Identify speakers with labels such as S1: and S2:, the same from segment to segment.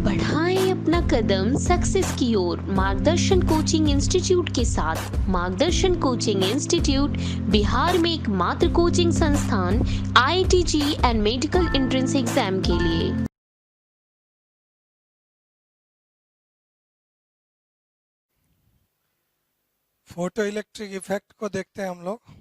S1: बढ़ाएं अपना कदम सक्सेस की ओर मार्गदर्शन कोचिंग इंस्टीट्यूट के साथ। मार्गदर्शन कोचिंग इंस्टीट्यूट बिहार में एकमात्र कोचिंग संस्थान IIT JEE and medical entrance exam के लिए।
S2: फोटो इलेक्ट्रिक इफेक्ट को देखते हैं हम लोग।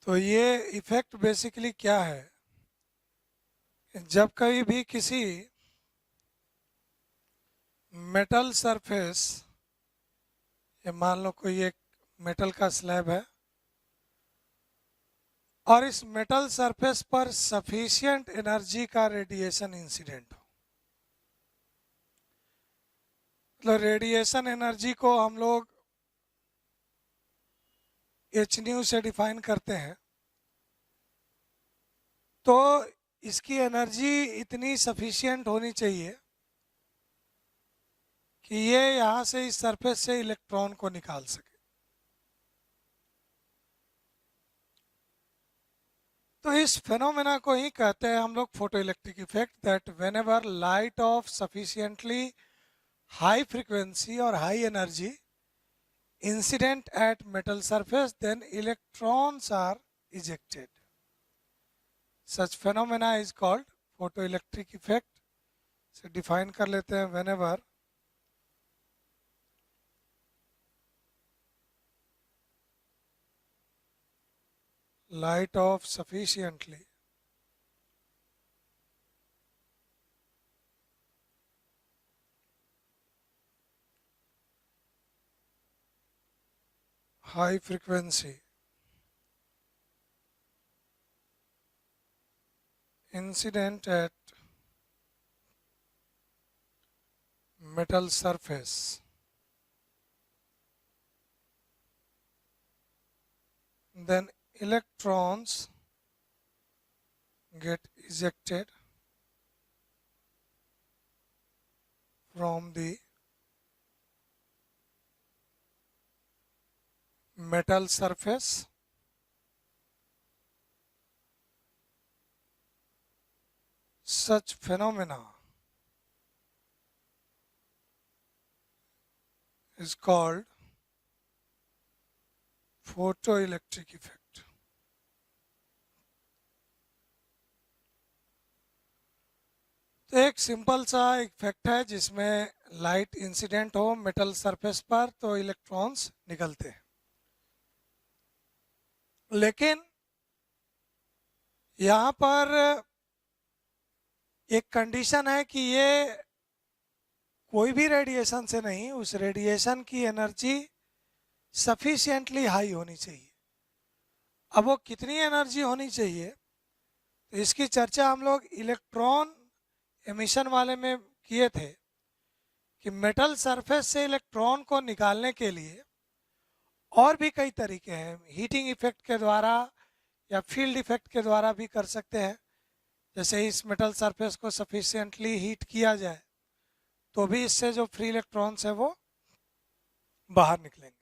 S2: तो ये इफेक्ट बेसिकली क्या है, जब कभी भी किसी मेटल सरफेस, ये मान लो कोई एक मेटल का स्लैब है और इस मेटल सरफेस पर सफिशिएंट एनर्जी का रेडिएशन इंसिडेंट हो, मतलब रेडिएशन एनर्जी को हम लोग एच न्यू से डिफाइन करते हैं। तो इसकी एनर्जी इतनी सफिशिएंट होनी चाहिए कि ये यहाँ से इस सरफेस से इलेक्ट्रॉन को निकाल सके। तो इस फेनोमेना को ही कहते हैं हम लोग photo electric effect, that whenever light of sufficiently high frequency और high energy incident at metal surface then electrons are ejected. Such phenomena is called photo electric effect. से डिफाइन कर लेते हैं, whenever light of sufficiently high frequency incident at metal surface, then electrons get ejected from the metal surface such phenomena is called photoelectric effect. तो एक simple सा effect है जिसमें light incident हो मेटल सरफेस पर तो इलेक्ट्रॉन्स निकलते हैं, लेकिन यहाँ पर एक कंडीशन है कि ये कोई भी रेडिएशन से नहीं, उस रेडिएशन की एनर्जी सफिशिएंटली हाई होनी चाहिए। अब वो कितनी एनर्जी होनी चाहिए, तो इसकी चर्चा हम लोग इलेक्ट्रॉन एमिशन वाले में किए थे कि मेटल सरफेस से इलेक्ट्रॉन को निकालने के लिए और भी कई तरीके हैं। हीटिंग इफेक्ट के द्वारा या फील्ड इफेक्ट के द्वारा भी कर सकते हैं। जैसे इस मेटल सरफेस को सफिशिएंटली हीट किया जाए तो भी इससे जो फ्री इलेक्ट्रॉन्स है वो बाहर निकलेंगे।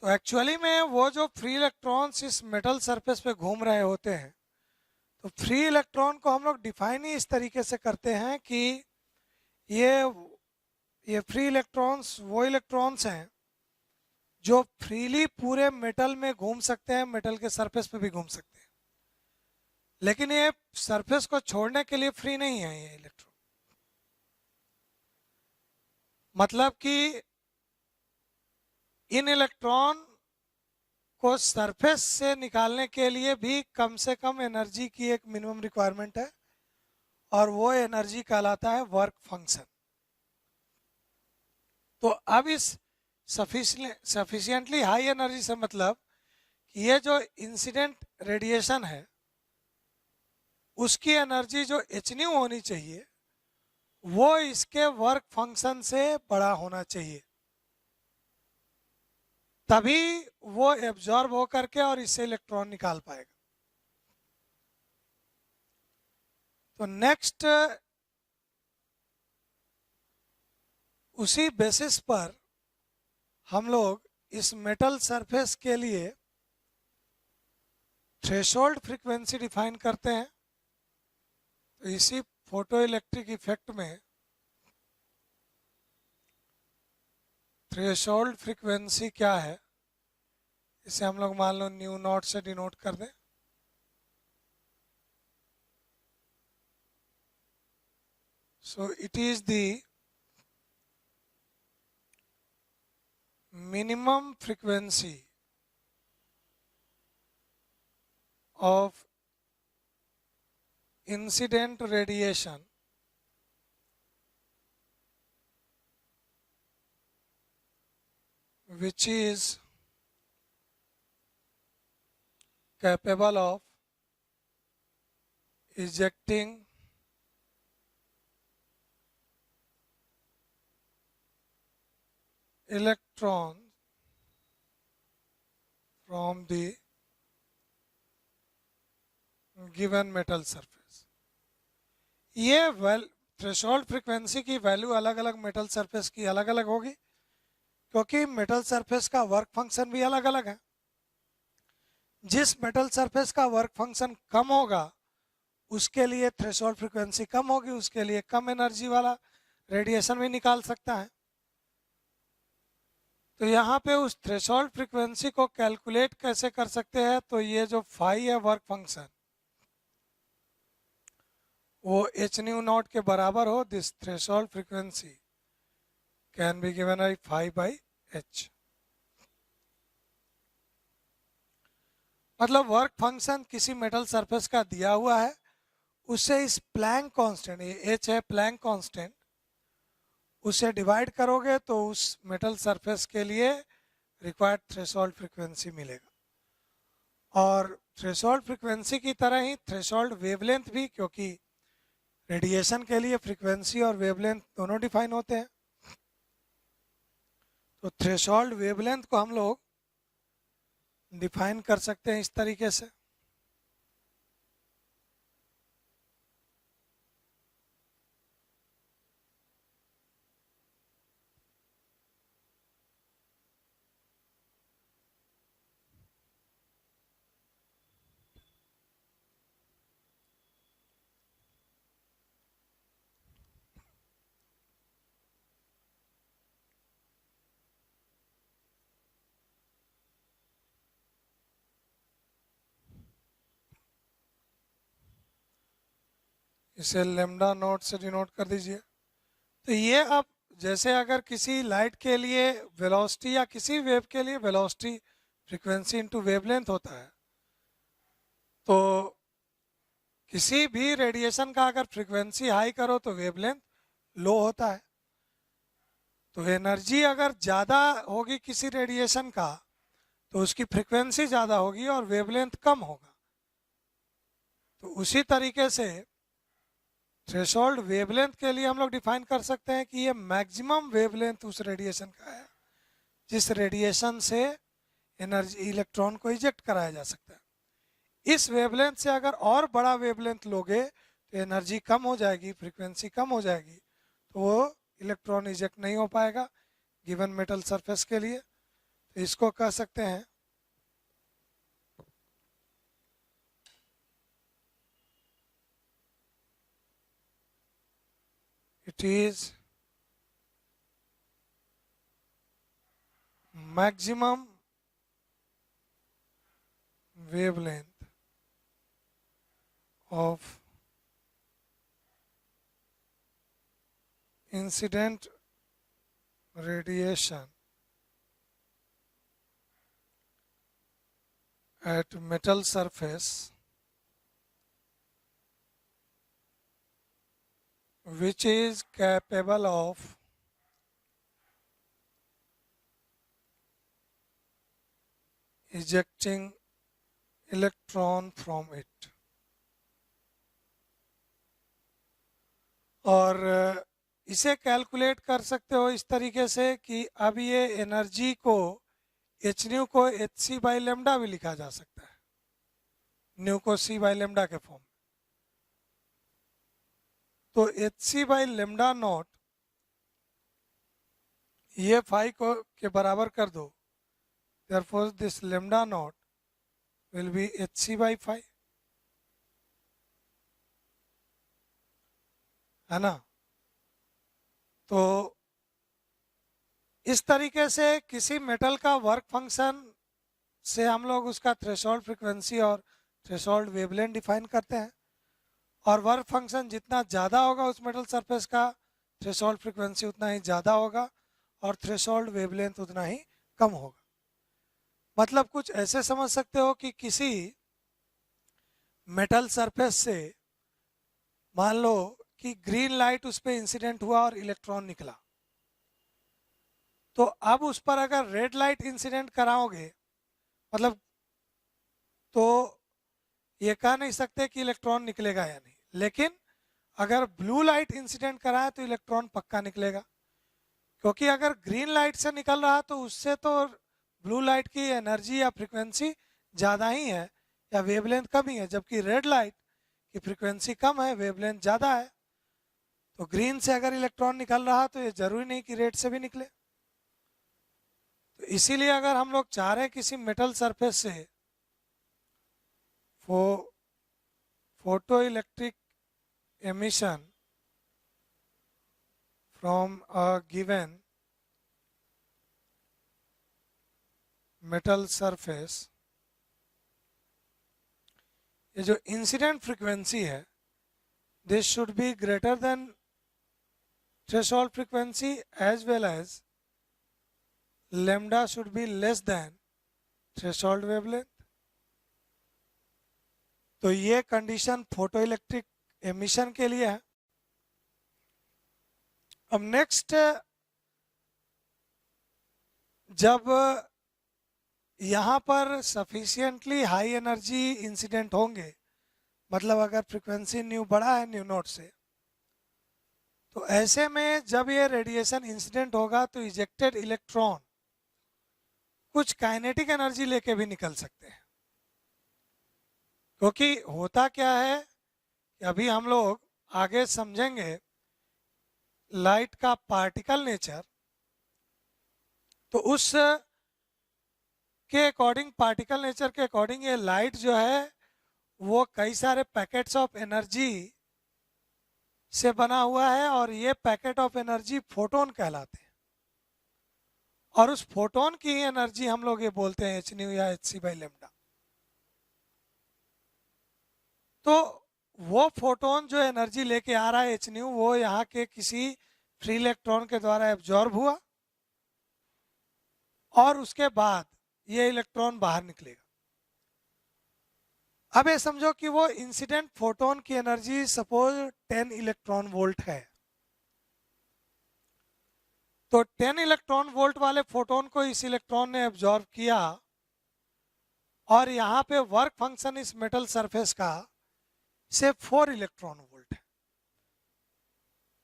S2: तो एक्चुअली में वो जो फ्री इलेक्ट्रॉन्स इस मेटल सरफेस पे घूम रहे होते हैं, तो फ्री इलेक्ट्रॉन को हम लोग डिफाइन ही इस तरीके से करते हैं कि ये फ्री इलेक्ट्रॉन्स वो इलेक्ट्रॉन्स हैं जो फ्रीली पूरे मेटल में घूम सकते हैं, मेटल के सरफेस पे भी घूम सकते हैं, लेकिन ये सरफेस को छोड़ने के लिए फ्री नहीं है ये इलेक्ट्रॉन। मतलब कि इन इलेक्ट्रॉन को सरफेस से निकालने के लिए भी कम से कम एनर्जी की एक मिनिमम रिक्वायरमेंट है और वो एनर्जी कहलाता है वर्क फंक्शन। तो अब इस सफिशिएंटली हाई एनर्जी से मतलब कि ये जो इंसिडेंट रेडिएशन है उसकी एनर्जी जो एच न्यू होनी चाहिए वो इसके वर्क फंक्शन से बड़ा होना चाहिए। तभी वो एब्जॉर्ब हो करके और इससे इलेक्ट्रॉन निकाल पाएगा। तो नेक्स्ट उसी बेसिस पर हम लोग इस मेटल सरफेस के लिए थ्रेशोल्ड फ्रीक्वेंसी डिफाइन करते हैं। तो इसी फोटो इलेक्ट्रिक इफेक्ट में थ्रेशोल्ड फ्रीक्वेंसी क्या है, इसे हम लोग मान लो न्यू नॉट से डिनोट कर दें। So it is the minimum frequency of incident radiation which is capable of ejecting electrons from the given metal surface। ये थ्रेशोल्ड फ्रीक्वेंसी की वैल्यू अलग अलग मेटल सरफेस की अलग अलग होगी, क्योंकि मेटल सरफेस का वर्क फंक्शन भी अलग अलग है। जिस मेटल सरफेस का वर्क फंक्शन कम होगा उसके लिए थ्रेशोल्ड फ्रीक्वेंसी कम होगी, उसके लिए कम एनर्जी वाला रेडिएशन भी निकाल सकता है। तो यहाँ पे उस थ्रेशोल्ड फ्रीक्वेंसी को कैलकुलेट कैसे कर सकते हैं, तो ये जो फाई है वर्क फंक्शन वो एच न्यू नॉट के बराबर हो। This threshold frequency can be given by phi by h. मतलब वर्क फंक्शन किसी मेटल सरफेस का दिया हुआ है, उससे इस प्लैंक कांस्टेंट, ये एच है प्लैंक कांस्टेंट, उसे डिवाइड करोगे तो उस मेटल सरफेस के लिए रिक्वायर्ड थ्रेशोल्ड फ्रीक्वेंसी मिलेगा। और थ्रेशोल्ड फ्रीक्वेंसी की तरह ही थ्रेशोल्ड वेवलेंथ भी, क्योंकि रेडिएशन के लिए फ्रीक्वेंसी और वेवलेंथ दोनों डिफाइन होते हैं। तो थ्रेशोल्ड वेवलेंथ को हम लोग डिफाइन कर सकते हैं इस तरीके से। इसे लेमडा नॉट से डिनोट कर दीजिए। तो ये अब जैसे अगर किसी लाइट के लिए वेलोसिटी या किसी वेव के लिए वेलोसिटी फ्रीक्वेंसी इनटू वेवलेंथ होता है, तो किसी भी रेडिएशन का अगर फ्रीक्वेंसी हाई करो तो वेवलेंथ लो होता है। तो एनर्जी अगर ज़्यादा होगी किसी रेडिएशन का तो उसकी फ्रीक्वेंसी ज़्यादा होगी और वेवलेंथ कम होगा। तो उसी तरीके से थ्रेशोल्ड वेवलेंथ के लिए हम लोग डिफाइन कर सकते हैं कि ये मैक्सिमम वेवलेंथ उस रेडिएशन का है जिस रेडिएशन से एनर्जी इलेक्ट्रॉन को इजेक्ट कराया जा सकता है। इस वेवलेंथ से अगर और बड़ा वेवलेंथ लोगे तो एनर्जी कम हो जाएगी, फ्रीक्वेंसी कम हो जाएगी, तो वो इलेक्ट्रॉन इजेक्ट नहीं हो पाएगा गिवन मेटल सरफेस के लिए। तो इसको कह सकते हैं it is maximum wavelength of incident radiation at metal surface which is capable of ejecting electron from it. और इसे कैलकुलेट कर सकते हो इस तरीके से कि अब ये एनर्जी को एच न्यू को एच सी बाई लेमडा भी लिखा जा सकता है, न्यू को सी बाई लेमडा के फॉर्म। तो h c by lambda naught ये फाई को के बराबर कर दो, therefore this lambda naught will be hc by phi, है ना। तो इस तरीके से किसी मेटल का वर्क फंक्शन से हम लोग उसका थ्रेशोल्ड फ्रीक्वेंसी और थ्रेशोल्ड वेवलेंथ डिफाइन करते हैं, और वर्क फंक्शन जितना ज़्यादा होगा उस मेटल सरफेस का थ्रेशोल्ड फ्रीक्वेंसी उतना ही ज़्यादा होगा और थ्रेशोल्ड वेवलेंथ उतना ही कम होगा। मतलब कुछ ऐसे समझ सकते हो कि किसी मेटल सरफेस से मान लो कि ग्रीन लाइट उस पर इंसिडेंट हुआ और इलेक्ट्रॉन निकला, तो अब उस पर अगर रेड लाइट इंसिडेंट कराओगे मतलब तो ये कह नहीं सकते कि इलेक्ट्रॉन निकलेगा या नहीं, लेकिन अगर ब्लू लाइट इंसिडेंट कराए तो इलेक्ट्रॉन पक्का निकलेगा, क्योंकि अगर ग्रीन लाइट से निकल रहा तो उससे तो ब्लू लाइट की एनर्जी या फ्रीक्वेंसी ज़्यादा ही है या वेवलेंथ कम ही है, जबकि रेड लाइट की फ्रीक्वेंसी कम है, वेवलेंथ ज़्यादा है। तो ग्रीन से अगर इलेक्ट्रॉन निकल रहा तो ये जरूरी नहीं कि रेड से भी निकले। तो इसीलिए अगर हम लोग चाह रहे हैं किसी मेटल सरफेस से photo electric emission from a given metal surface, ये जो इंसिडेंट फ्रीक्वेंसी है this should be greater than threshold frequency as well as lambda should be less than threshold wavelength। तो ये कंडीशन फोटो इलेक्ट्रिक एमिशन के लिए है। अब next, जब यहाँ पर सफिशिएंटली हाई एनर्जी इंसिडेंट होंगे, मतलब अगर फ्रीक्वेंसी न्यू बड़ा है न्यू नॉट से, तो ऐसे में जब ये रेडिएशन इंसिडेंट होगा तो इजेक्टेड इलेक्ट्रॉन कुछ काइनेटिक एनर्जी लेके भी निकल सकते हैं। क्योंकि होता क्या है कि अभी हम लोग आगे समझेंगे लाइट का पार्टिकल नेचर, तो उस के अकॉर्डिंग, पार्टिकल नेचर के अकॉर्डिंग ये लाइट जो है वो कई सारे पैकेट्स ऑफ एनर्जी से बना हुआ है, और ये पैकेट ऑफ एनर्जी फोटोन कहलाते हैं, और उस फोटोन की एनर्जी हम लोग ये बोलते हैं एच न्यू या एच सी बाई लेमडा। तो वो फोटोन जो एनर्जी लेके आ रहा है एच न्यू, वो यहाँ के किसी फ्री इलेक्ट्रॉन के द्वारा एब्जॉर्ब हुआ और उसके बाद ये इलेक्ट्रॉन बाहर निकलेगा। अब ये समझो कि वो इंसिडेंट फोटोन की एनर्जी सपोज 10 इलेक्ट्रॉन वोल्ट है, तो 10 इलेक्ट्रॉन वोल्ट वाले फोटोन को इस इलेक्ट्रॉन ने एब्जॉर्ब किया, और यहाँ पे वर्क फंक्शन इस मेटल सरफेस का सिर्फ 4 इलेक्ट्रॉन वोल्ट है।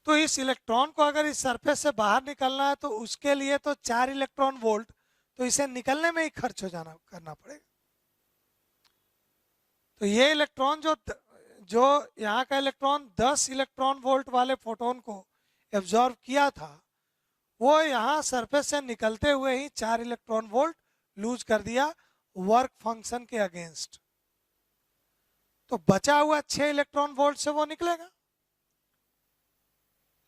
S2: तो इस इलेक्ट्रॉन को अगर इस सरफेस से बाहर निकलना है तो उसके लिए तो 4 इलेक्ट्रॉन वोल्ट तो इसे निकलने में ही खर्च हो जाना करना पड़ेगा। तो ये इलेक्ट्रॉन जो यहाँ का इलेक्ट्रॉन 10 इलेक्ट्रॉन वोल्ट वाले फोटोन को एब्जॉर्ब किया था, वो यहाँ सरफेस से निकलते हुए ही 4 इलेक्ट्रॉन वोल्ट लूज कर दिया वर्क फंक्शन के अगेंस्ट। तो बचा हुआ 6 इलेक्ट्रॉन वोल्ट से वो निकलेगा।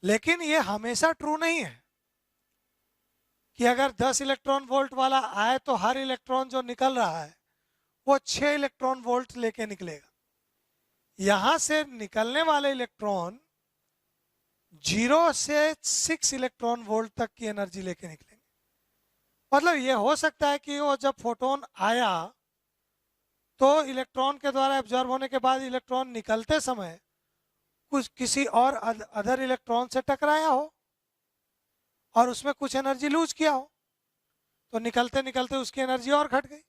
S2: लेकिन ये हमेशा ट्रू नहीं है कि अगर 10 इलेक्ट्रॉन वोल्ट वाला आए तो हर इलेक्ट्रॉन जो निकल रहा है वो 6 इलेक्ट्रॉन वोल्ट लेके निकलेगा। यहां से निकलने वाले इलेक्ट्रॉन 0 से 6 इलेक्ट्रॉन वोल्ट तक की एनर्जी लेके निकलेंगे। मतलब ये हो सकता है कि वो जब फोटोन आया तो इलेक्ट्रॉन के द्वारा एब्जॉर्ब होने के बाद इलेक्ट्रॉन निकलते समय कुछ किसी और अदर इलेक्ट्रॉन से टकराया हो और उसमें कुछ एनर्जी लूज किया हो, तो निकलते निकलते उसकी एनर्जी और घट गई।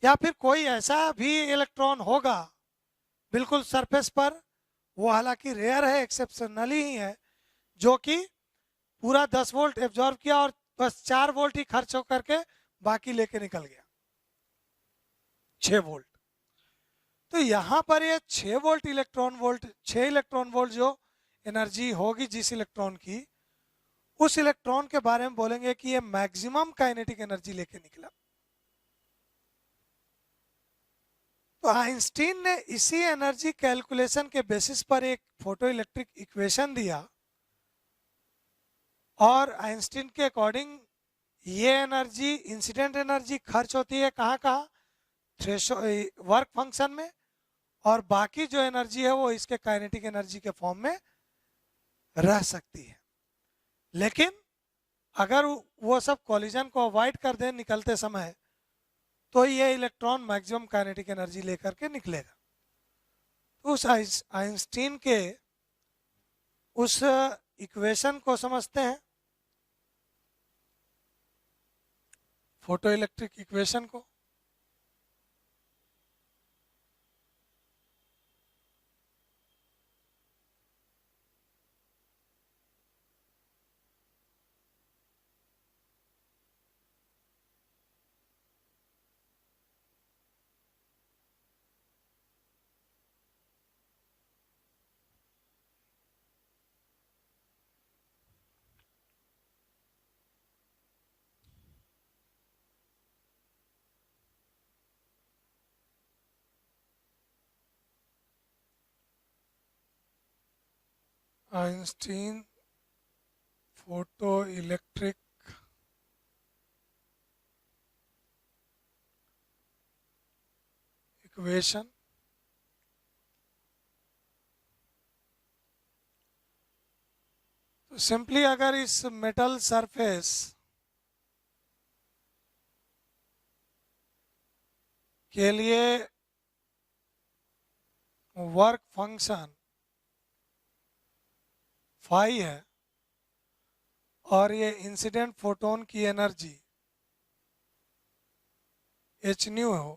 S2: या फिर कोई ऐसा भी इलेक्ट्रॉन होगा बिल्कुल सरफेस पर, वो हालांकि रेयर है, एक्सेप्शनली ही है, जो कि पूरा 10 वोल्ट एब्जॉर्ब किया और बस 4 वोल्ट ही खर्च होकर के बाकी लेके निकल गया 6 वोल्ट। तो यहां पर ये 6 volt electron volt 6 electron volt जो एनर्जी होगी जिस इलेक्ट्रॉन की, उस इलेक्ट्रॉन के बारे में बोलेंगे कि ये मैक्सिमम काइनेटिक एनर्जी लेके निकला। तो आइंस्टीन ने इसी एनर्जी कैलकुलेशन के बेसिस पर एक फोटो इलेक्ट्रिक इक्वेशन दिया, और आइंस्टीन के अकॉर्डिंग ये एनर्जी इंसिडेंट एनर्जी खर्च होती है कहाँ कहाँ, वर्क फंक्शन में, और बाकी जो एनर्जी है वो इसके काइनेटिक एनर्जी के फॉर्म में रह सकती है। लेकिन अगर वो सब कॉलिजन को अवॉइड कर दें निकलते समय, तो ये इलेक्ट्रॉन मैक्सिमम काइनेटिक एनर्जी लेकर के निकलेगा। तो उस आइंस्टीन के उस इक्वेशन को समझते हैं, फोटो इलेक्ट्रिक इक्वेशन को। Einstein photo electric equation. तो सिंपली अगर इस मेटल सरफेस के लिए वर्क फंक्शन फाई है और ये इंसिडेंट फोटोन की एनर्जी एच न्यू हो,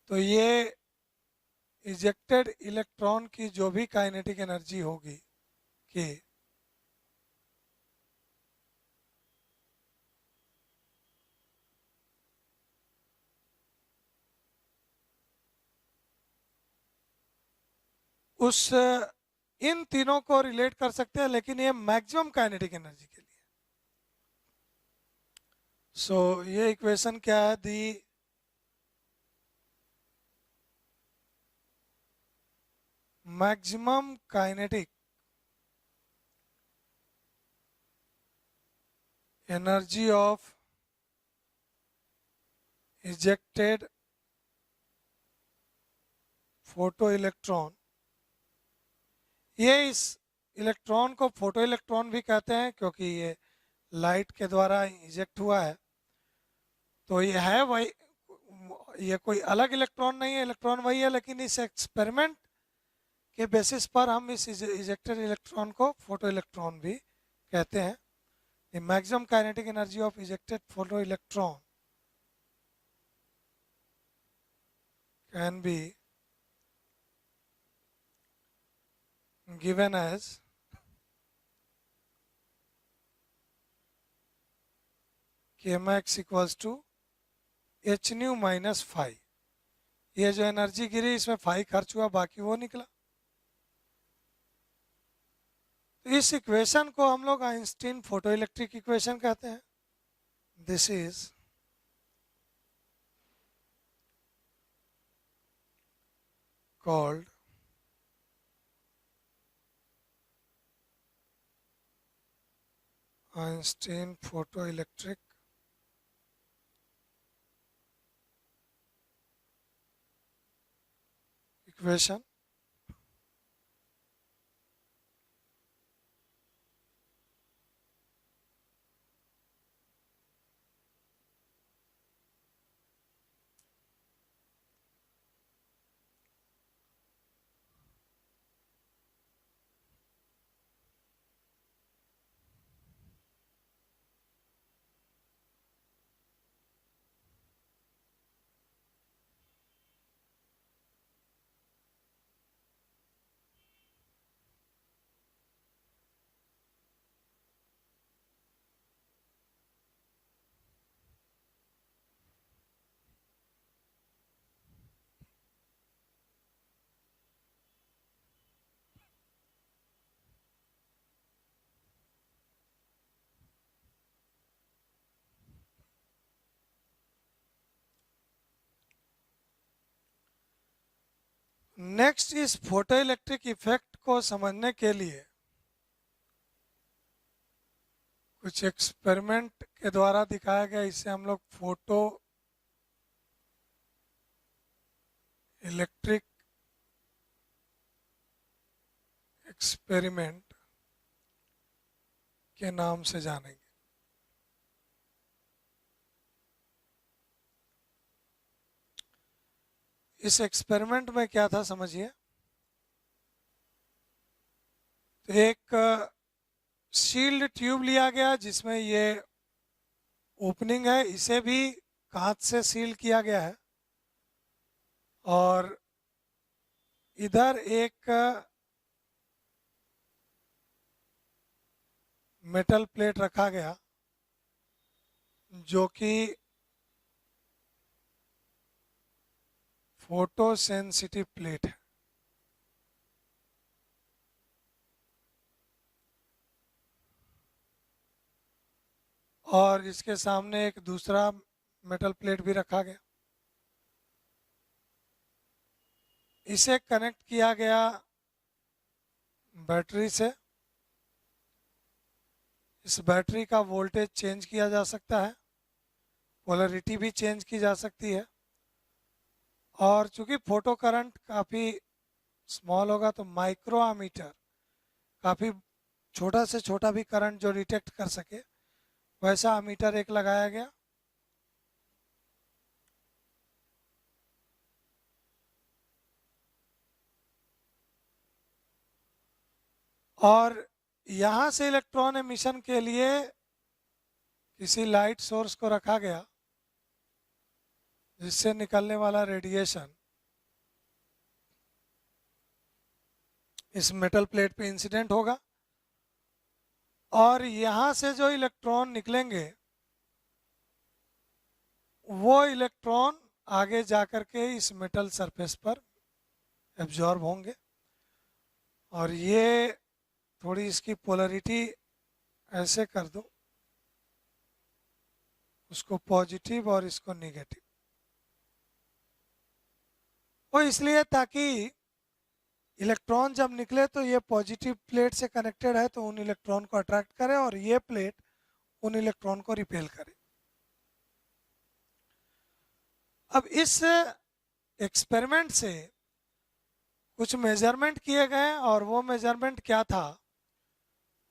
S2: तो ये इजेक्टेड इलेक्ट्रॉन की जो भी काइनेटिक एनर्जी होगी कि उस इन तीनों को रिलेट कर सकते हैं, लेकिन ये मैक्सिमम काइनेटिक एनर्जी के लिए। सो ये इक्वेशन क्या है, the maximum kinetic energy of ejected photo electron. ये इस इलेक्ट्रॉन को फोटो इलेक्ट्रॉन भी कहते हैं क्योंकि ये लाइट के द्वारा इजेक्ट हुआ है। तो ये है वही, ये कोई अलग इलेक्ट्रॉन नहीं है, इलेक्ट्रॉन वही है, लेकिन इस एक्सपेरिमेंट के बेसिस पर हम इस इजेक्टेड इलेक्ट्रॉन को फोटो इलेक्ट्रॉन भी कहते हैं। The maximum kinetic energy of ejected photo electron can be given as kmax equals to h nu minus phi। ये जो एनर्जी गिरी इसमें फाई खर्च हुआ, बाकी वो निकला। तो इस इक्वेशन को हम लोग आइंस्टीन फोटो इलेक्ट्रिक इक्वेशन कहते हैं। This is called Einstein photo electric equation. Next, इस फोटो इलेक्ट्रिक इफेक्ट को समझने के लिए कुछ एक्सपेरिमेंट के द्वारा दिखाया गया। इसे हम लोग फोटो इलेक्ट्रिक एक्सपेरिमेंट के नाम से जानेंगे। इस एक्सपेरिमेंट में क्या था समझिए। तो एक शील्ड ट्यूब लिया गया जिसमें ये ओपनिंग है, इसे भी कांच से सील किया गया है, और इधर एक मेटल प्लेट रखा गया जो कि फोटो सेंसिटिव प्लेट है। और इसके सामने एक दूसरा मेटल प्लेट भी रखा गया। इसे कनेक्ट किया गया बैटरी से। इस बैटरी का वोल्टेज चेंज किया जा सकता है, पोलैरिटी भी चेंज की जा सकती है, और चूंकि फोटो करंट काफ़ी स्मॉल होगा तो माइक्रो एमीटर, काफ़ी छोटा से छोटा भी करंट जो डिटेक्ट कर सके वैसा एमीटर एक लगाया गया। और यहाँ से इलेक्ट्रॉन एमिशन के लिए किसी लाइट सोर्स को रखा गया जिससे निकलने वाला रेडिएशन इस मेटल प्लेट पे इंसिडेंट होगा, और यहाँ से जो इलेक्ट्रॉन निकलेंगे वो इलेक्ट्रॉन आगे जाकर के इस मेटल सरफेस पर एब्जॉर्ब होंगे। और ये थोड़ी इसकी पोलैरिटी ऐसे कर दो, उसको पॉजिटिव और इसको नेगेटिव, वो इसलिए ताकि इलेक्ट्रॉन जब निकले तो ये पॉजिटिव प्लेट से कनेक्टेड है तो उन इलेक्ट्रॉन को अट्रैक्ट करे और ये प्लेट उन इलेक्ट्रॉन को रिपेल करे। अब इस एक्सपेरिमेंट से कुछ मेजरमेंट किए गए, और वो मेजरमेंट क्या था,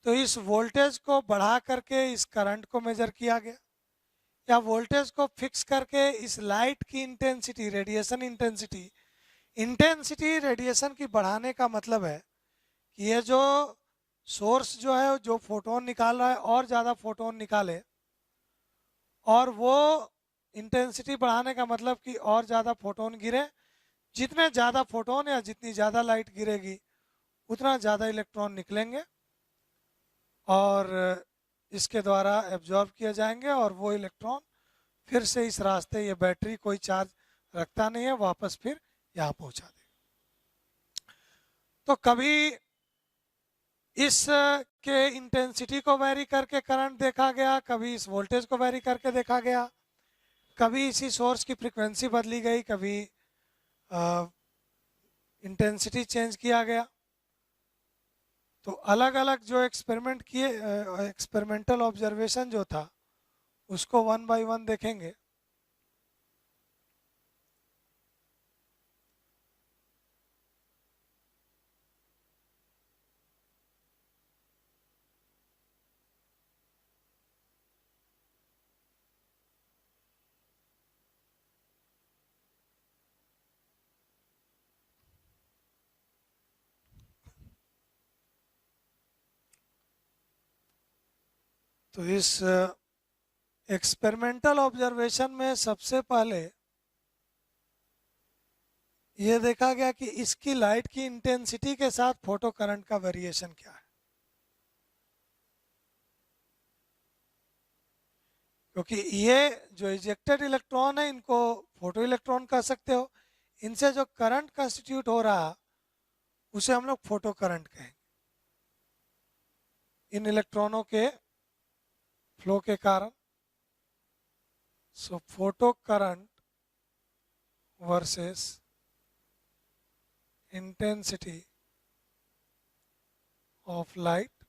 S2: तो इस वोल्टेज को बढ़ा करके इस करंट को मेजर किया गया, या वोल्टेज को फिक्स करके इस लाइट की इंटेंसिटी, रेडिएशन इंटेंसिटी, रेडिएशन की बढ़ाने का मतलब है कि ये जो सोर्स जो है जो फोटोन निकाल रहा है और ज़्यादा फोटोन निकाले, और वो इंटेंसिटी बढ़ाने का मतलब कि और ज़्यादा फोटोन गिरे। जितने ज़्यादा फोटोन या जितनी ज़्यादा लाइट गिरेगी उतना ज़्यादा इलेक्ट्रॉन निकलेंगे और इसके द्वारा एब्जॉर्ब किए जाएंगे, और वो इलेक्ट्रॉन फिर से इस रास्ते, ये बैटरी कोई चार्ज रखता नहीं है, वापस फिर यहाँ पहुँचा देगा। तो कभी इस के इंटेंसिटी को वेरी करके करंट देखा गया, कभी इस वोल्टेज को वेरी करके देखा गया, कभी इसी सोर्स की फ्रीक्वेंसी बदली गई, कभी इंटेंसिटी चेंज किया गया। तो अलग अलग जो एक्सपेरिमेंट किए, एक्सपेरिमेंटल ऑब्जर्वेशन जो था उसको वन बाय वन देखेंगे। तो इस एक्सपेरिमेंटल ऑब्जर्वेशन में सबसे पहले ये देखा गया कि इसकी लाइट की इंटेंसिटी के साथ फोटो करंट का वेरिएशन क्या है, क्योंकि ये जो इजेक्टेड इलेक्ट्रॉन है इनको फोटो इलेक्ट्रॉन कह सकते हो, इनसे जो करंट कंस्टिट्यूट हो रहा उसे हम लोग फोटो करंट कहेंगे। इन इलेक्ट्रॉनों के फ्लो के कारण। So photo current versus intensity of light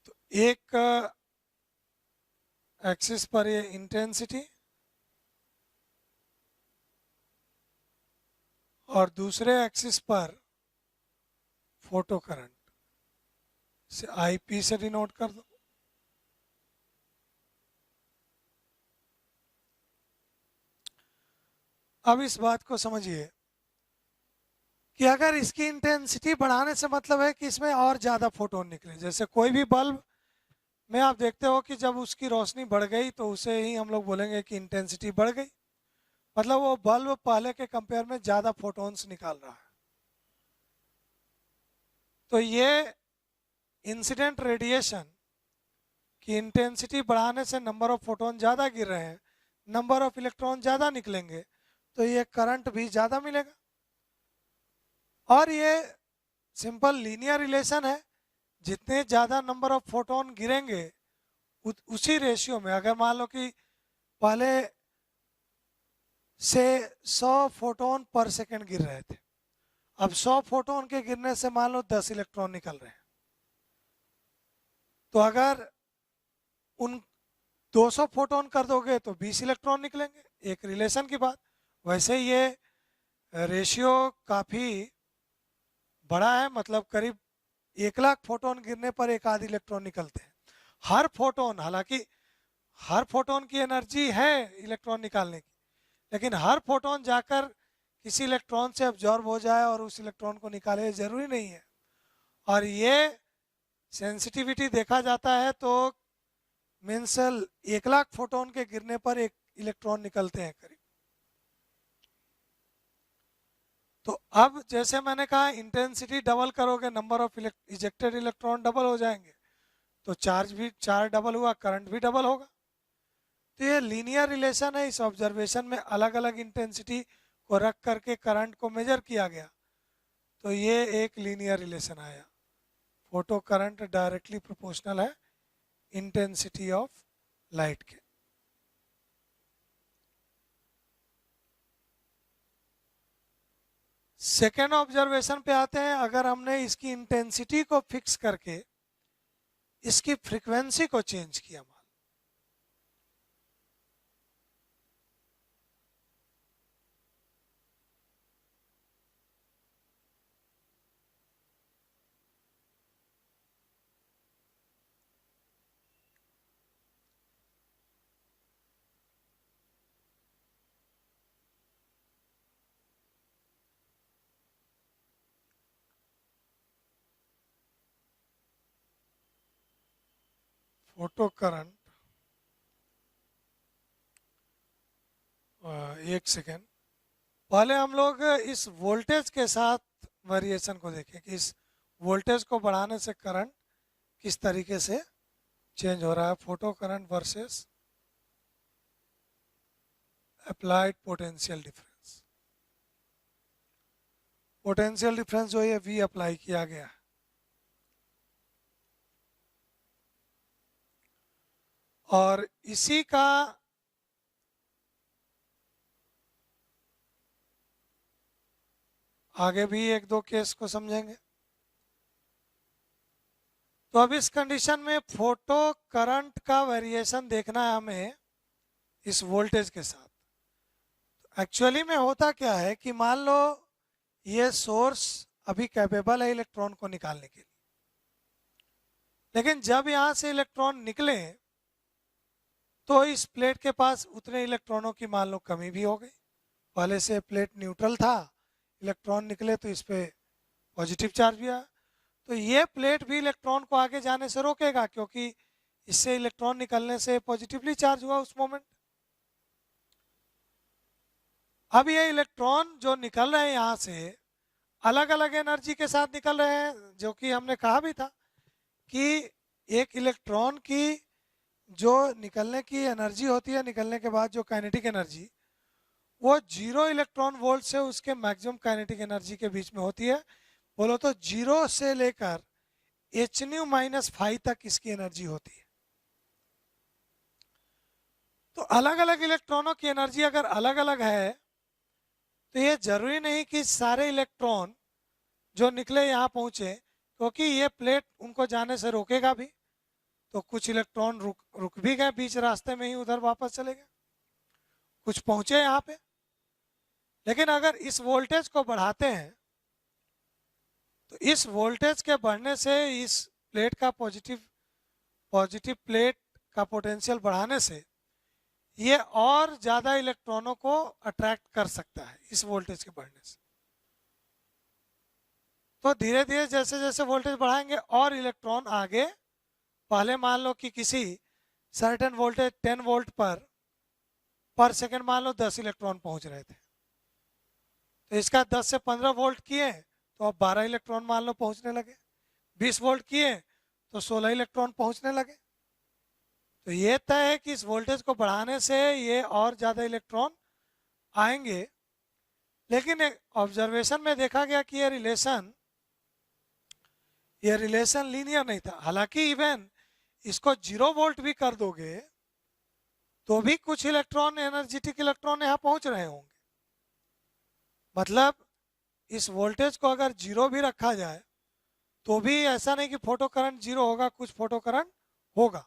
S2: तो एक एक्सिस पर ये इंटेंसिटी और दूसरे एक्सिस पर फोटो करंट से आईपी से डिनोट कर दो। अब इस बात को समझिए कि अगर इसकी इंटेंसिटी बढ़ाने से मतलब है कि इसमें और ज़्यादा फोटोन निकले। जैसे कोई भी बल्ब में आप देखते हो कि जब उसकी रोशनी बढ़ गई तो उसे ही हम लोग बोलेंगे कि इंटेंसिटी बढ़ गई, मतलब वो बल्ब पहले के कंपेयर में ज़्यादा फोटोन्स निकाल रहा है। तो ये इंसिडेंट रेडिएशन की इंटेंसिटी बढ़ाने से नंबर ऑफ फोटोन ज़्यादा गिर रहे हैं, नंबर ऑफ इलेक्ट्रॉन ज़्यादा निकलेंगे, तो ये करंट भी ज़्यादा मिलेगा। और ये सिंपल लीनियर रिलेशन है, जितने ज़्यादा नंबर ऑफ फोटोन गिरेंगे उसी रेशियो में, अगर मान लो कि पहले से 100 फोटोन पर सेकंड गिर रहे थे, अब 100 फोटोन के गिरने से मान लो 10 इलेक्ट्रॉन निकल रहे हैं, तो अगर उन 200 फोटोन कर दोगे तो 20 इलेक्ट्रॉन निकलेंगे। एक रिलेशन की बात। वैसे ये रेशियो काफ़ी बड़ा है, मतलब करीब 1,00,000 फोटोन गिरने पर एक आध इलेक्ट्रॉन निकलते हैं। हर फोटोन, हालांकि हर फोटोन की एनर्जी है इलेक्ट्रॉन निकालने की, लेकिन हर फोटोन जाकर किसी इलेक्ट्रॉन से अब्जॉर्ब हो जाए और उस इलेक्ट्रॉन को निकाले, जरूरी नहीं है। और ये सेंसिटिविटी देखा जाता है तो मीन्स 1,00,000 फोटोन के गिरने पर एक इलेक्ट्रॉन निकलते हैं करीब। तो अब जैसे मैंने कहा इंटेंसिटी डबल करोगे, number of ejected electron double हो जाएंगे, तो चार्ज डबल हुआ, करंट भी डबल होगा। तो ये लीनियर रिलेशन है। इस ऑब्जर्वेशन में अलग अलग इंटेंसिटी को रख करके करंट को मेजर किया गया, तो ये एक लीनियर रिलेशन आया। फोटो करंट डायरेक्टली प्रोपोर्शनल है इंटेंसिटी ऑफ लाइट के। सेकेंड ऑब्जर्वेशन पे आते हैं। अगर हमने इसकी इंटेंसिटी को फिक्स करके इसकी फ्रीक्वेंसी को चेंज किया, फोटो करंट, एक सेकेंड, पहले हम लोग इस वोल्टेज के साथ वेरिएशन को देखें कि इस वोल्टेज को बढ़ाने से करंट किस तरीके से चेंज हो रहा है। Photo current versus applied potential difference. Potential difference जो है V अप्लाई किया गया है, और इसी का आगे भी एक दो केस को समझेंगे। तो अब इस कंडीशन में फोटो करंट का वेरिएशन देखना है हमें इस वोल्टेज के साथ। एक्चुअली में होता क्या है कि मान लो ये सोर्स अभी कैपेबल है इलेक्ट्रॉन को निकालने के लिए, लेकिन जब यहाँ से इलेक्ट्रॉन निकले तो इस प्लेट के पास उतने इलेक्ट्रॉनों की मान लो कमी भी हो गई। पहले से प्लेट न्यूट्रल था, इलेक्ट्रॉन निकले तो इस पे पॉजिटिव चार्ज भी आया, तो ये प्लेट भी इलेक्ट्रॉन को आगे जाने से रोकेगा, क्योंकि इससे इलेक्ट्रॉन निकलने से पॉजिटिवली चार्ज हुआ उस मोमेंट। अब ये इलेक्ट्रॉन जो निकल रहे हैं यहाँ से अलग अलग एनर्जी के साथ निकल रहे हैं, जो कि हमने कहा भी था कि एक इलेक्ट्रॉन की जो निकलने की एनर्जी होती है, निकलने के बाद जो काइनेटिक एनर्जी, वो 0 इलेक्ट्रॉन वोल्ट से उसके मैक्सिमम काइनेटिक एनर्जी के बीच में होती है। बोलो तो 0 से लेकर h⁻⁵ तक इसकी एनर्जी होती है। तो अलग अलग इलेक्ट्रॉनों की एनर्जी अगर अलग अलग है तो ये जरूरी नहीं कि सारे इलेक्ट्रॉन जो निकले यहाँ पहुंचे, क्योंकि ये प्लेट उनको जाने से रोकेगा भी। तो कुछ इलेक्ट्रॉन रुक रुक भी गए बीच रास्ते में ही, उधर वापस चले गए, कुछ पहुंचे यहाँ पे। लेकिन अगर इस वोल्टेज को बढ़ाते हैं तो इस वोल्टेज के बढ़ने से इस प्लेट का पॉजिटिव प्लेट का पोटेंशियल बढ़ाने से ये और ज़्यादा इलेक्ट्रॉनों को अट्रैक्ट कर सकता है इस वोल्टेज के बढ़ने से। तो धीरे धीरे जैसे जैसे वोल्टेज बढ़ाएंगे और इलेक्ट्रॉन आगे, पहले मान लो कि किसी सर्टेन वोल्टेज 10 वोल्ट पर सेकंड मान लो 10 इलेक्ट्रॉन पहुंच रहे थे, तो इसका 10 से 15 वोल्ट किए तो अब 12 इलेक्ट्रॉन मान लो पहुंचने लगे, 20 वोल्ट किए तो 16 इलेक्ट्रॉन पहुंचने लगे। तो ये तय है कि इस वोल्टेज को बढ़ाने से ये और ज़्यादा इलेक्ट्रॉन आएंगे। लेकिन ऑब्जर्वेशन में देखा गया कि ये रिलेशन लीनियर नहीं था। हालांकि इवन इसको 0 वोल्ट भी कर दोगे तो भी कुछ इलेक्ट्रॉन, एनर्जेटिक इलेक्ट्रॉन यहाँ पहुंच रहे होंगे। मतलब इस वोल्टेज को अगर 0 भी रखा जाए तो भी ऐसा नहीं कि फोटो करंट 0 होगा, कुछ फोटो करंट होगा,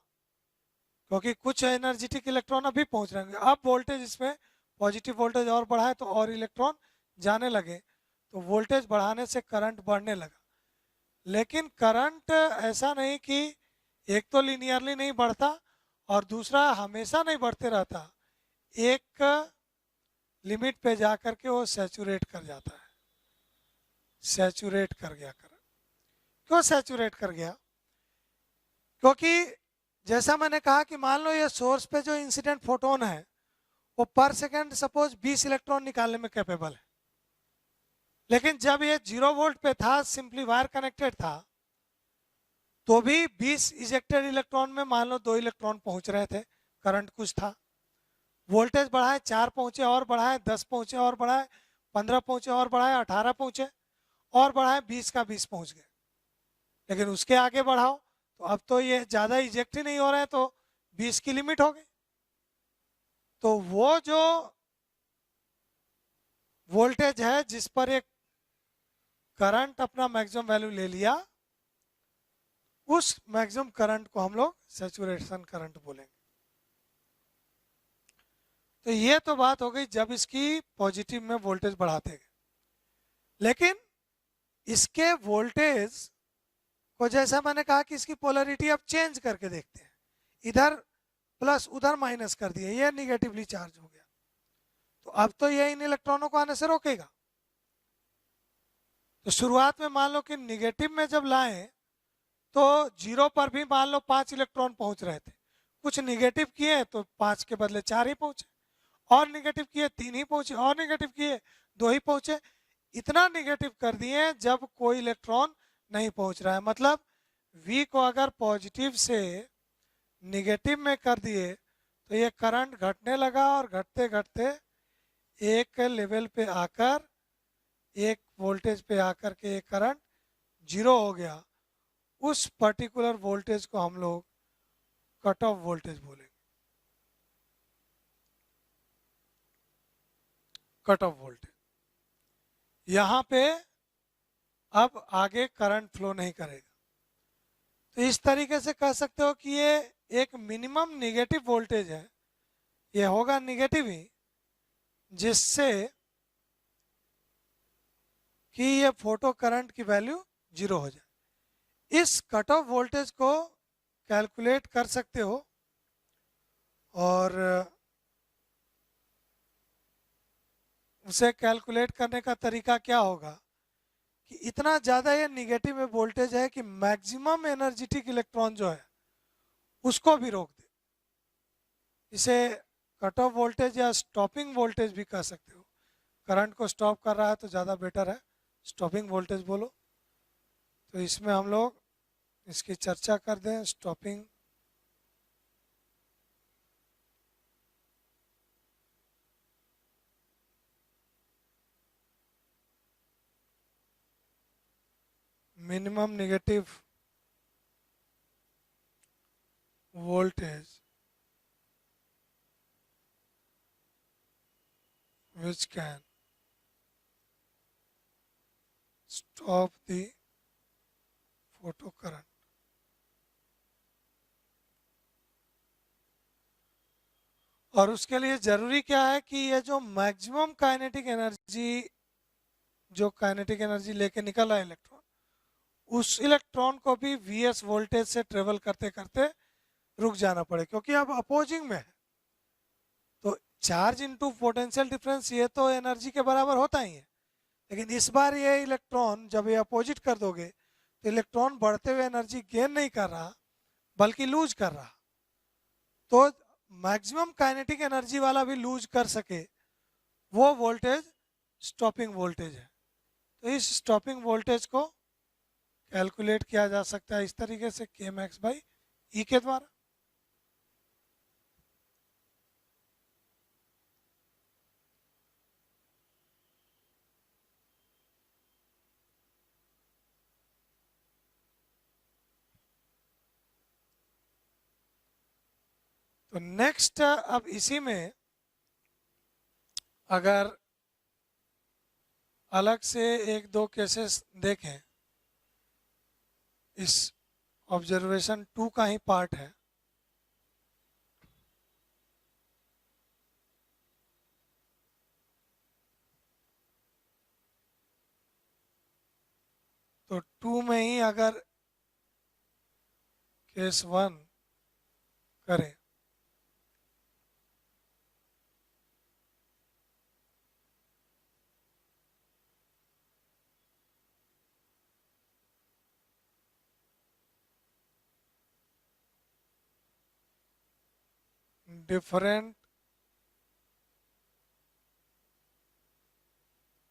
S2: क्योंकि कुछ एनर्जेटिक इलेक्ट्रॉन अभी पहुंच रहे होंगे। अब वोल्टेज इसमें पॉजिटिव वोल्टेज और बढ़ाए तो और इलेक्ट्रॉन जाने लगे, तो वोल्टेज बढ़ाने से करंट बढ़ने लगा। लेकिन करंट ऐसा नहीं कि एक तो लीनियरली नहीं बढ़ता और दूसरा हमेशा नहीं बढ़ते रहता, एक लिमिट पे जा करके वो सैचुरेट कर जाता है। सैचुरेट कर गया करंट। क्यों सैचुरेट कर गया? क्योंकि जैसा मैंने कहा कि मान लो ये सोर्स पे जो इंसिडेंट फोटोन है वो पर सेकेंड सपोज 20 इलेक्ट्रॉन निकालने में कैपेबल है, लेकिन जब ये 0 वोल्ट पे था, सिंपली वायर कनेक्टेड था, तो भी 20 इजेक्टेड इलेक्ट्रॉन में मान लो 2 इलेक्ट्रॉन पहुंच रहे थे, करंट कुछ था। वोल्टेज बढ़ाए, 4 पहुंचे और बढ़ाए, 10 पहुंचे और बढ़ाए, 15 पहुंचे और बढ़ाए, 18 पहुंचे और बढ़ाए, 20 का 20 पहुंच गए। लेकिन उसके आगे बढ़ाओ तो अब तो ये ज़्यादा इजेक्ट ही नहीं हो रहे हैं, तो 20 की लिमिट हो गई। तो वो जो वोल्टेज है जिस पर एक करंट अपना मैक्सिमम वैल्यू ले लिया, उस मैक्सिमम करंट को हम लोग सैचुरेशन करंट बोलेंगे। तो ये तो बात हो गई जब इसकी पॉजिटिव में वोल्टेज बढ़ाते गए। लेकिन इसके वोल्टेज को, जैसा मैंने कहा कि इसकी पोलरिटी अब चेंज करके देखते हैं, इधर प्लस उधर माइनस कर दिए, ये निगेटिवली चार्ज हो गया, तो अब तो ये इन इलेक्ट्रॉनों को आने से रोकेगा। तो शुरुआत में मान लो कि निगेटिव में जब लाएं तो 0 पर भी मान लो 5 इलेक्ट्रॉन पहुंच रहे थे, कुछ निगेटिव किए तो 5 के बदले 4 ही पहुंचे, और निगेटिव किए 3 ही पहुंचे, और निगेटिव किए 2 ही पहुंचे। इतना निगेटिव कर दिए जब कोई इलेक्ट्रॉन नहीं पहुंच रहा है। मतलब V को अगर पॉजिटिव से निगेटिव में कर दिए तो ये करंट घटने लगा, और घटते घटते एक लेवल पे आकर, एक वोल्टेज पे आकर के ये करंट 0 हो गया। उस पर्टिकुलर वोल्टेज को हम लोग कट ऑफ वोल्टेज बोलेंगे। कट ऑफ वोल्टेज, यहाँ पे अब आगे करंट फ्लो नहीं करेगा। तो इस तरीके से कह सकते हो कि ये एक मिनिमम नेगेटिव वोल्टेज है, ये होगा नेगेटिव ही, जिससे कि ये फोटो करंट की वैल्यू 0 हो जाए। इस कट ऑफ वोल्टेज को कैलकुलेट कर सकते हो, और उसे कैलकुलेट करने का तरीका क्या होगा कि इतना ज़्यादा ये निगेटिव में वोल्टेज है कि मैक्सिमम एनर्जेटिक इलेक्ट्रॉन जो है उसको भी रोक दे। इसे कट ऑफ वोल्टेज या स्टॉपिंग वोल्टेज भी कह सकते हो। करंट को स्टॉप कर रहा है तो ज़्यादा बेटर है, स्टॉपिंग वोल्टेज बोलो। तो इसमें हम लोग इसकी चर्चा कर दें। Stopping minimum negative voltage which can stop the photocurrent. और उसके लिए जरूरी क्या है कि ये जो मैक्सिमम काइनेटिक एनर्जी, जो काइनेटिक एनर्जी लेके निकला इलेक्ट्रॉन, उस इलेक्ट्रॉन को भी Vs वोल्टेज से ट्रेवल करते करते रुक जाना पड़े, क्योंकि अब अपोजिंग में है। तो चार्ज इनटू पोटेंशियल डिफरेंस ये तो एनर्जी के बराबर होता ही है, लेकिन इस बार ये इलेक्ट्रॉन जब ये अपोजिट कर दोगे तो इलेक्ट्रॉन बढ़ते हुए एनर्जी गेन नहीं कर रहा बल्कि लूज कर रहा। तो मैक्सिमम काइनेटिक एनर्जी वाला भी लूज कर सके, वो वोल्टेज स्टॉपिंग वोल्टेज है। तो इस स्टॉपिंग वोल्टेज को कैलकुलेट किया जा सकता है इस तरीके से, के मैक्स बाई ई के द्वारा। तो नेक्स्ट अब इसी में अगर अलग से एक दो केसेस देखें, इस ऑब्जर्वेशन 2 का ही पार्ट है। तो 2 में ही अगर केस 1 करें different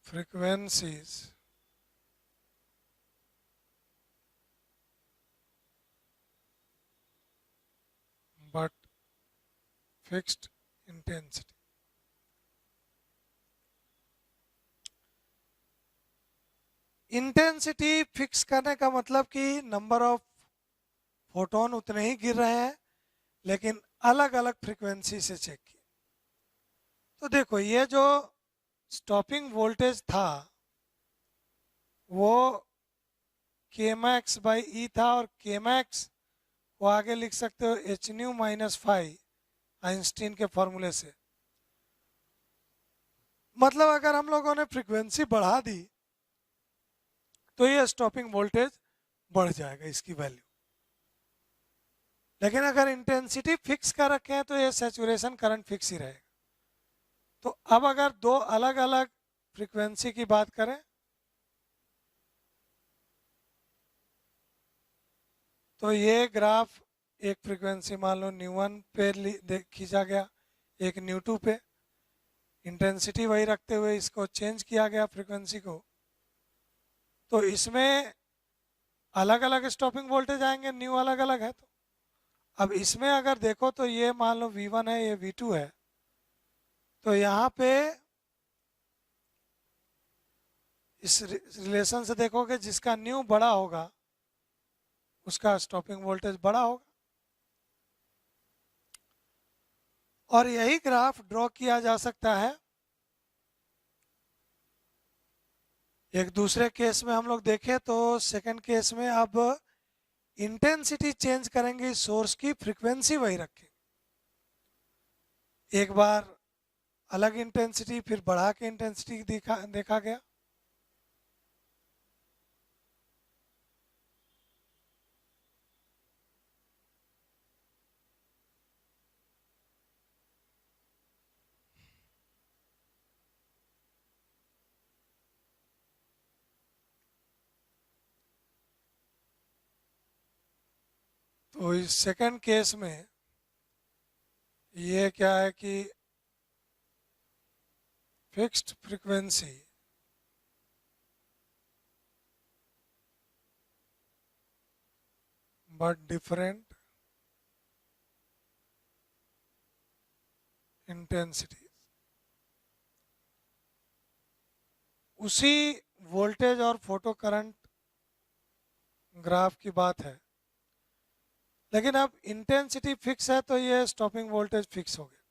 S2: frequencies but fixed intensity. Intensity fix करने का मतलब कि नंबर ऑफ फोटोन उतने ही गिर रहे हैं, लेकिन अलग अलग फ्रीक्वेंसी से चेक किए। तो देखो ये जो स्टॉपिंग वोल्टेज था वो के मैक्स बाई ई था, और के मैक्स को आगे लिख सकते हो H nu minus five Einstein के फॉर्मूले से। मतलब अगर हम लोगों ने फ्रीक्वेंसी बढ़ा दी तो ये स्टॉपिंग वोल्टेज बढ़ जाएगा इसकी वैल्यू, लेकिन अगर इंटेंसिटी फिक्स कर रखे हैं तो ये सैचुरेशन करंट फिक्स ही रहेगा। तो अब अगर दो अलग अलग फ्रीक्वेंसी की बात करें तो ये ग्राफ एक फ्रीक्वेंसी मान लो न्यू1 पे खींचा गया, एक न्यू2 पे, इंटेंसिटी वही रखते हुए इसको चेंज किया गया फ्रीक्वेंसी को। तो इसमें अलग अलग स्टॉपिंग वोल्टेज आएंगे, न्यू अलग अलग है। तो अब इसमें अगर देखो तो ये मान लो V1 है, ये V2 है, तो यहाँ पे इस रिलेशन से देखोगे जिसका न्यू बड़ा होगा उसका स्टॉपिंग वोल्टेज बड़ा होगा। और यही ग्राफ ड्रॉ किया जा सकता है एक दूसरे केस में। हम लोग देखें तो सेकंड केस में अब इंटेंसिटी चेंज करेंगे, सोर्स की फ्रीक्वेंसी वही रखेंगे। एक बार अलग इंटेंसिटी फिर बढ़ा के इंटेंसिटी देखा गया। तो इस सेकंड केस में ये क्या है कि fixed frequency but different intensity. उसी वोल्टेज और फोटो करंट ग्राफ की बात है, लेकिन अब इंटेंसिटी फिक्स है तो ये स्टॉपिंग वोल्टेज फिक्स हो गया।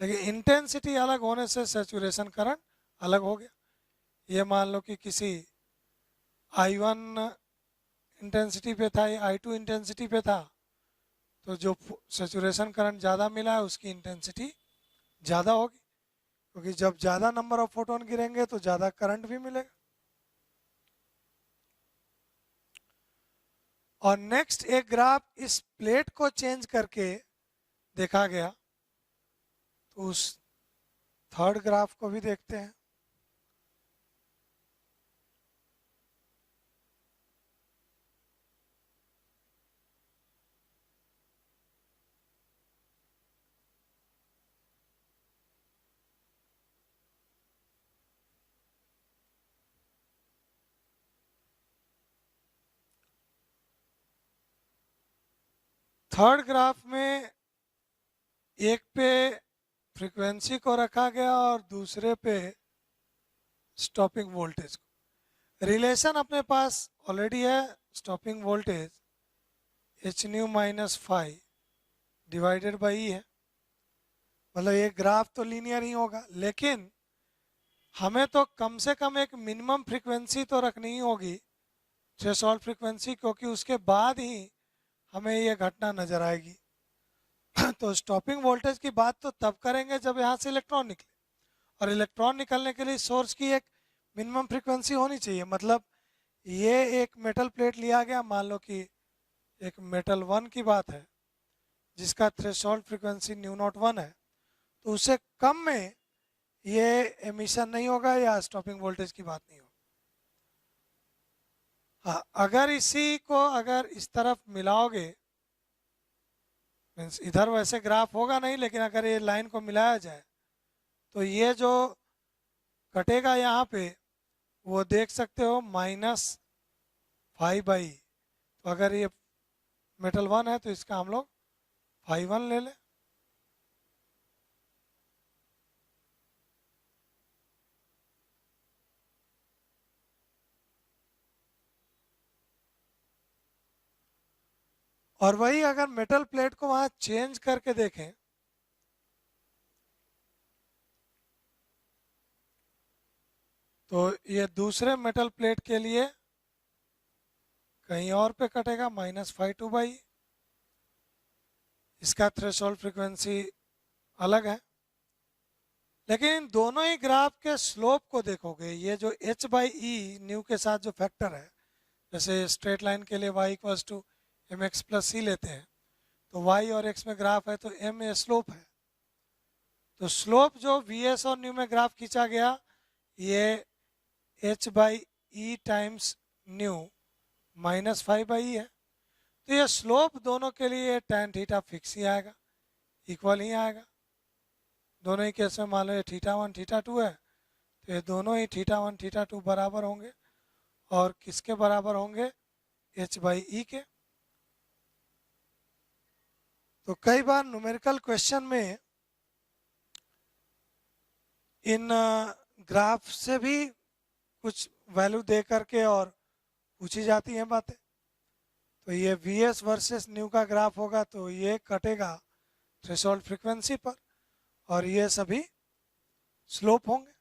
S2: लेकिन इंटेंसिटी अलग होने से सैचुरेशन करंट अलग हो गया। ये मान लो कि किसी I1 इंटेंसिटी पे था, या I2 इंटेंसिटी पे था, तो जो सैचुरेशन करंट ज़्यादा मिला है उसकी इंटेंसिटी ज़्यादा होगी, क्योंकि जब ज़्यादा नंबर ऑफ फोटोन गिरेंगे तो ज़्यादा करंट भी मिलेगा। और नेक्स्ट एक ग्राफ इस प्लेट को चेंज करके देखा गया, तो उस थर्ड ग्राफ को भी देखते हैं। थर्ड ग्राफ में एक पे फ्रीक्वेंसी को रखा गया और दूसरे पे स्टॉपिंग वोल्टेज को। रिलेशन अपने पास ऑलरेडी है, stopping voltage H nu minus phi divided by E है। मतलब ये ग्राफ तो लीनियर ही होगा, लेकिन हमें तो कम से कम एक मिनिमम फ्रीक्वेंसी तो रखनी ही होगी, थ्रेशोल्ड फ्रीक्वेंसी, क्योंकि उसके बाद ही हमें ये घटना नजर आएगी। तो स्टॉपिंग वोल्टेज की बात तो तब करेंगे जब यहाँ से इलेक्ट्रॉन निकले, और इलेक्ट्रॉन निकलने के लिए सोर्स की एक मिनिमम फ्रीक्वेंसी होनी चाहिए। मतलब ये एक मेटल प्लेट लिया गया, मान लो कि एक मेटल 1 की बात है जिसका थ्रेशोल्ड फ्रीक्वेंसी न्यू नॉट 1 है, तो उससे कम में ये एमिशन नहीं होगा या स्टॉपिंग वोल्टेज की बात नहीं होगी। हाँ, अगर इसी को अगर इस तरफ मिलाओगे, मीन्स इधर वैसे ग्राफ होगा नहीं, लेकिन अगर ये लाइन को मिलाया जाए तो ये जो कटेगा यहाँ पे वो देख सकते हो -5/। तो अगर ये मेटल 1 है तो इसका हम लोग 5/1 ले लें। और वही अगर मेटल प्लेट को वहां चेंज करके देखें, तो ये दूसरे मेटल प्लेट के लिए कहीं और पे कटेगा -5/2/। इसका थ्रेशोल्ड फ्रीक्वेंसी अलग है, लेकिन इन दोनों ही ग्राफ के स्लोप को देखोगे, ये जो h/e न्यू के साथ जो फैक्टर है, जैसे स्ट्रेट लाइन के लिए y = mx + c लेते हैं, तो y और x में ग्राफ है तो m में स्लोप है। तो स्लोप जो vs और न्यू में ग्राफ खींचा गया, ये h/e टाइम्स न्यू -5/e है। तो ये स्लोप दोनों के लिए tan थीटा फिक्स ही आएगा, इक्वल ही आएगा। दोनों ही केस में मान लो ये θ1 θ2 है, तो ये दोनों ही θ1 θ2 बराबर होंगे, और किसके बराबर होंगे? h/e के। तो कई बार न्यूमेरिकल क्वेश्चन में इन ग्राफ से भी कुछ वैल्यू दे करके और पूछी जाती हैं बातें। तो ये vs वर्सेस न्यू का ग्राफ होगा, तो ये कटेगा थ्रेशोल्ड फ्रीक्वेंसी पर, और ये सभी स्लोप होंगे।